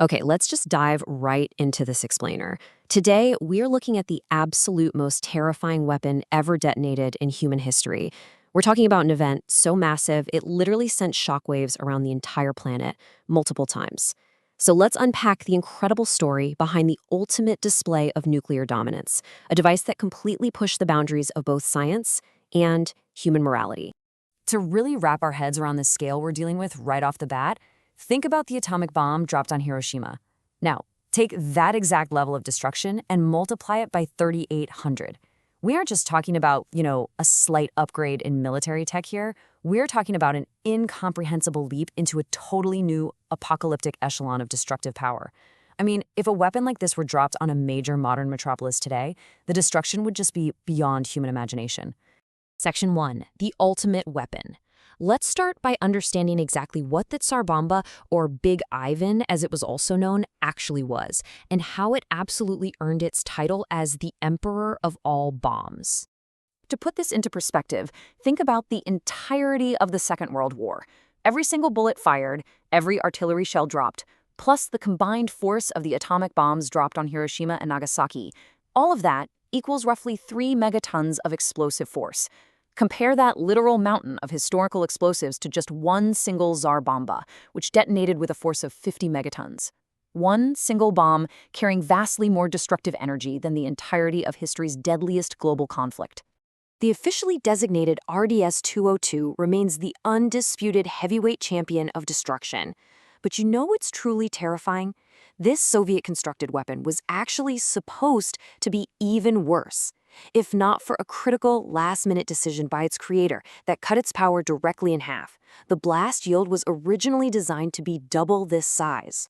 Okay, let's just dive right into this explainer. Today, we're looking at the absolute most terrifying weapon ever detonated in human history. We're talking about an event so massive, it literally sent shockwaves around the entire planet multiple times. So let's unpack the incredible story behind the ultimate display of nuclear dominance, a device that completely pushed the boundaries of both science and human morality. To really wrap our heads around the scale we're dealing with right off the bat, think about the atomic bomb dropped on Hiroshima. Now, take that exact level of destruction and multiply it by 3,800. We aren't just talking about, a slight upgrade in military tech here. We're talking about an incomprehensible leap into a totally new apocalyptic echelon of destructive power. I mean, if a weapon like this were dropped on a major modern metropolis today, the destruction would just be beyond human imagination. Section 1. The ultimate weapon. Let's start by understanding exactly what the Tsar Bomba, or Big Ivan as it was also known, actually was, and how it absolutely earned its title as the Emperor of all bombs. To put this into perspective, think about the entirety of the Second World War. Every single bullet fired, every artillery shell dropped, plus the combined force of the atomic bombs dropped on Hiroshima and Nagasaki. All of that equals roughly 3 megatons of explosive force. Compare that literal mountain of historical explosives to just one single Tsar Bomba, which detonated with a force of 50 megatons. One single bomb carrying vastly more destructive energy than the entirety of history's deadliest global conflict. The officially designated RDS-202 remains the undisputed heavyweight champion of destruction. But you know what's truly terrifying? This Soviet-constructed weapon was actually supposed to be even worse, if not for a critical last-minute decision by its creator that cut its power directly in half. The blast yield was originally designed to be double this size.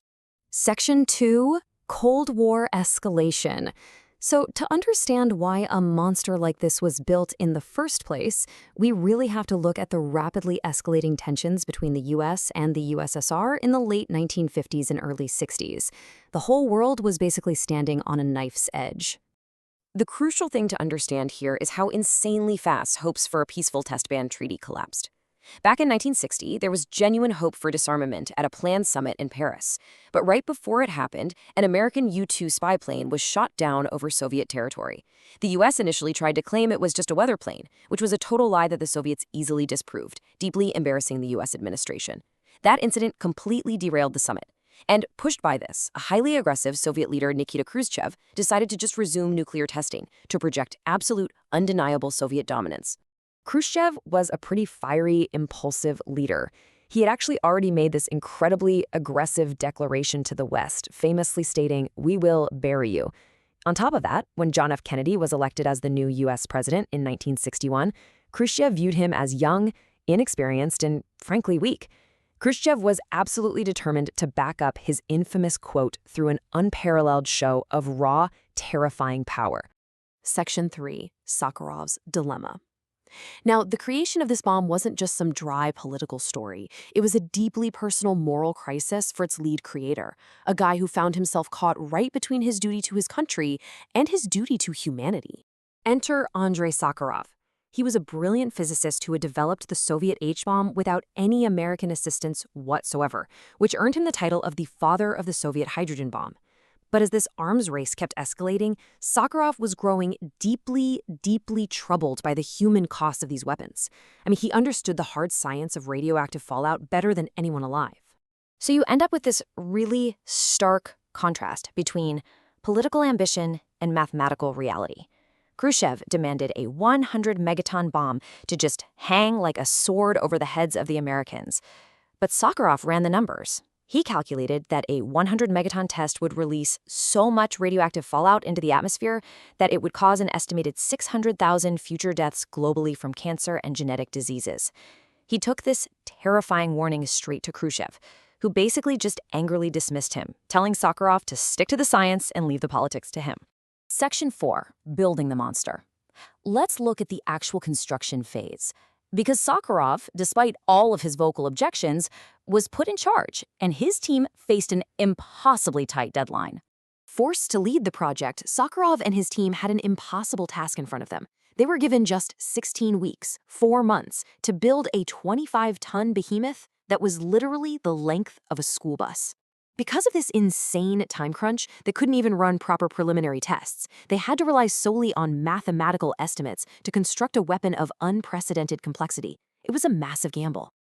Section 2. Cold War Escalation. So to understand why a monster like this was built in the first place, we really have to look at the rapidly escalating tensions between the US and the USSR in the late 1950s and early 60s. The whole world was basically standing on a knife's edge. The crucial thing to understand here is how insanely fast hopes for a peaceful test ban treaty collapsed. Back in 1960, there was genuine hope for disarmament at a planned summit in Paris. But right before it happened, an American U-2 spy plane was shot down over Soviet territory. The US initially tried to claim it was just a weather plane, which was a total lie that the Soviets easily disproved, deeply embarrassing the US administration. That incident completely derailed the summit. And pushed by this, a highly aggressive Soviet leader Nikita Khrushchev decided to just resume nuclear testing to project absolute, undeniable Soviet dominance. Khrushchev was a pretty fiery, impulsive leader. He had actually already made this incredibly aggressive declaration to the West, famously stating, "We will bury you." On top of that, when John F. Kennedy was elected as the new U.S. president in 1961, Khrushchev viewed him as young, inexperienced, and frankly weak. Khrushchev was absolutely determined to back up his infamous quote through an unparalleled show of raw, terrifying power. Section 3. Sakharov's Dilemma. Now, the creation of this bomb wasn't just some dry political story. It was a deeply personal moral crisis for its lead creator, a guy who found himself caught right between his duty to his country and his duty to humanity. Enter Andrei Sakharov. He was a brilliant physicist who had developed the Soviet H-bomb without any American assistance whatsoever, which earned him the title of the father of the Soviet hydrogen bomb. But as this arms race kept escalating, Sakharov was growing deeply, deeply troubled by the human cost of these weapons. I mean, he understood the hard science of radioactive fallout better than anyone alive. So you end up with this really stark contrast between political ambition and mathematical reality. Khrushchev demanded a 100 megaton bomb to just hang like a sword over the heads of the Americans. But Sakharov ran the numbers. He calculated that a 100 megaton test would release so much radioactive fallout into the atmosphere that it would cause an estimated 600,000 future deaths globally from cancer and genetic diseases. He took this terrifying warning straight to Khrushchev, who basically just angrily dismissed him, telling Sakharov to stick to the science and leave the politics to him. Section 4. Building the monster. Let's look at the actual construction phase. Because Sakharov, despite all of his vocal objections, was put in charge, and his team faced an impossibly tight deadline. Forced to lead the project, Sakharov and his team had an impossible task in front of them. They were given just 16 weeks, 4 months, to build a 25-ton behemoth that was literally the length of a school bus. Because of this insane time crunch that couldn't even run proper preliminary tests, they had to rely solely on mathematical estimates to construct a weapon of unprecedented complexity. It was a massive gamble.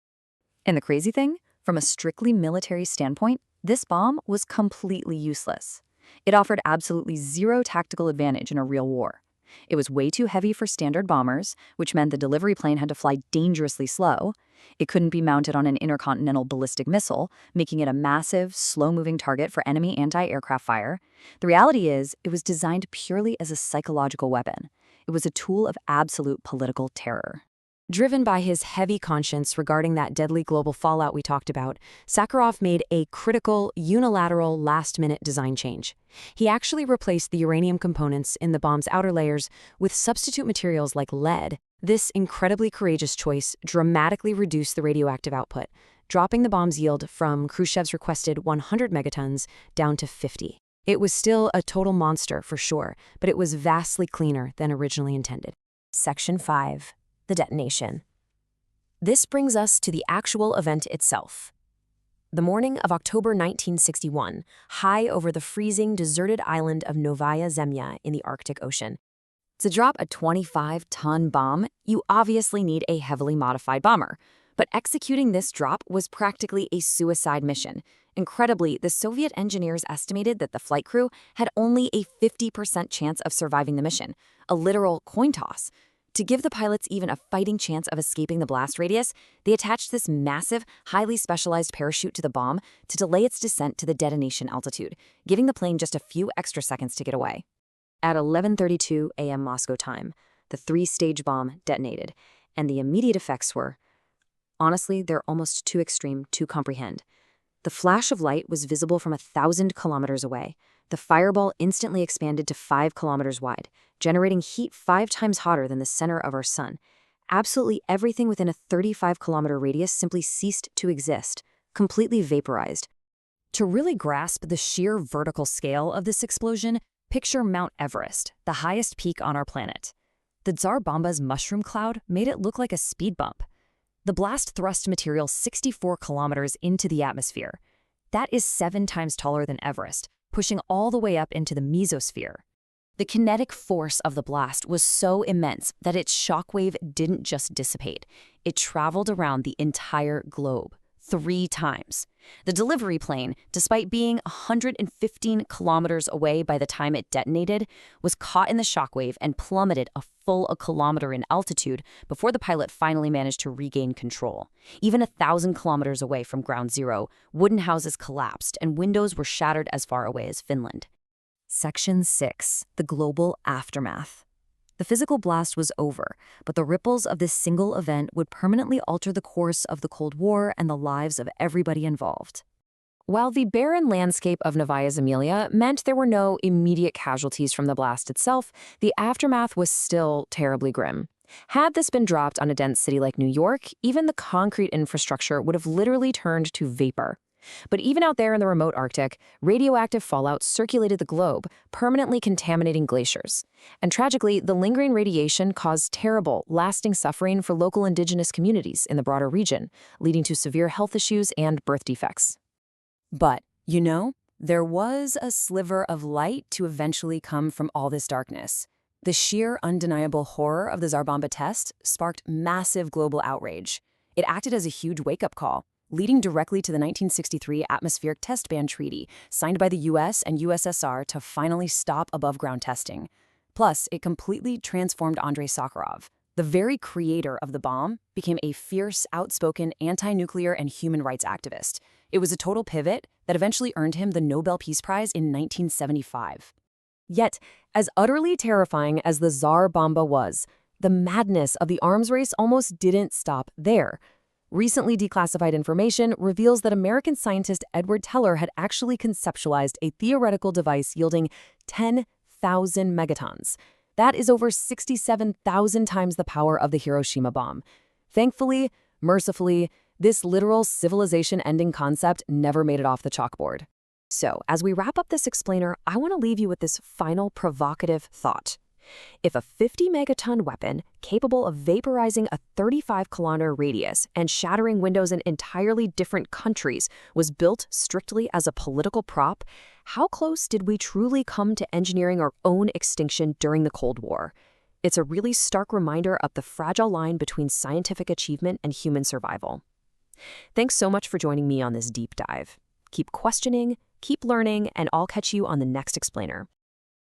And the crazy thing, from a strictly military standpoint, this bomb was completely useless. It offered absolutely zero tactical advantage in a real war. It was way too heavy for standard bombers, which meant the delivery plane had to fly dangerously slow. It couldn't be mounted on an intercontinental ballistic missile, making it a massive, slow-moving target for enemy anti-aircraft fire. The reality is, it was designed purely as a psychological weapon. It was a tool of absolute political terror. Driven by his heavy conscience regarding that deadly global fallout we talked about, Sakharov made a critical, unilateral, last-minute design change. He actually replaced the uranium components in the bomb's outer layers with substitute materials like lead. This incredibly courageous choice dramatically reduced the radioactive output, dropping the bomb's yield from Khrushchev's requested 100 megatons down to 50. It was still a total monster for sure, but it was vastly cleaner than originally intended. Section 5. The detonation. This brings us to the actual event itself. The morning of October 1961, high over the freezing, deserted island of Novaya Zemlya in the Arctic Ocean. To drop a 25-ton bomb, you obviously need a heavily modified bomber. But executing this drop was practically a suicide mission. Incredibly, the Soviet engineers estimated that the flight crew had only a 50% chance of surviving the mission, a literal coin toss. To give the pilots even a fighting chance of escaping the blast radius, they attached this massive, highly specialized parachute to the bomb to delay its descent to the detonation altitude, giving the plane just a few extra seconds to get away. At 11:32 a.m. Moscow time, the three-stage bomb detonated, and the immediate effects were, honestly, they're almost too extreme to comprehend. The flash of light was visible from 1,000 kilometers away. The fireball instantly expanded to 5 kilometers wide, generating heat 5 times hotter than the center of our sun. Absolutely everything within a 35-kilometer radius simply ceased to exist, completely vaporized. To really grasp the sheer vertical scale of this explosion, picture Mount Everest, the highest peak on our planet. The Tsar Bomba's mushroom cloud made it look like a speed bump. The blast thrust material 64 kilometers into the atmosphere. That is 7 times taller than Everest, pushing all the way up into the mesosphere. The kinetic force of the blast was so immense that its shockwave didn't just dissipate. It traveled around the entire globe 3 times. The delivery plane, despite being 115 kilometers away by the time it detonated, was caught in the shockwave and plummeted a full kilometer in altitude before the pilot finally managed to regain control. Even 1,000 kilometers away from ground zero, wooden houses collapsed and windows were shattered as far away as Finland. Section 6. The global aftermath. The physical blast was over, but the ripples of this single event would permanently alter the course of the Cold War and the lives of everybody involved. While the barren landscape of Novaya Zemlya meant there were no immediate casualties from the blast itself, the aftermath was still terribly grim. Had this been dropped on a dense city like New York, even the concrete infrastructure would have literally turned to vapor. But even out there in the remote Arctic, radioactive fallout circulated the globe, permanently contaminating glaciers. And tragically, the lingering radiation caused terrible, lasting suffering for local indigenous communities in the broader region, leading to severe health issues and birth defects. But, there was a sliver of light to eventually come from all this darkness. The sheer, undeniable horror of the Tsar Bomba test sparked massive global outrage. It acted as a huge wake-up call, leading directly to the 1963 Atmospheric Test Ban Treaty, signed by the US and USSR to finally stop above-ground testing. Plus, it completely transformed Andrei Sakharov. The very creator of the bomb became a fierce, outspoken anti-nuclear and human rights activist. It was a total pivot that eventually earned him the Nobel Peace Prize in 1975. Yet, as utterly terrifying as the Tsar Bomba was, the madness of the arms race almost didn't stop there. Recently declassified information reveals that American scientist Edward Teller had actually conceptualized a theoretical device yielding 10,000 megatons. That is over 67,000 times the power of the Hiroshima bomb. Thankfully, mercifully, this literal civilization-ending concept never made it off the chalkboard. So, as we wrap up this explainer, I want to leave you with this final provocative thought. If a 50-megaton weapon capable of vaporizing a 35-kilometer radius and shattering windows in entirely different countries was built strictly as a political prop, how close did we truly come to engineering our own extinction during the Cold War? It's a really stark reminder of the fragile line between scientific achievement and human survival. Thanks so much for joining me on this deep dive. Keep questioning, keep learning, and I'll catch you on the next explainer.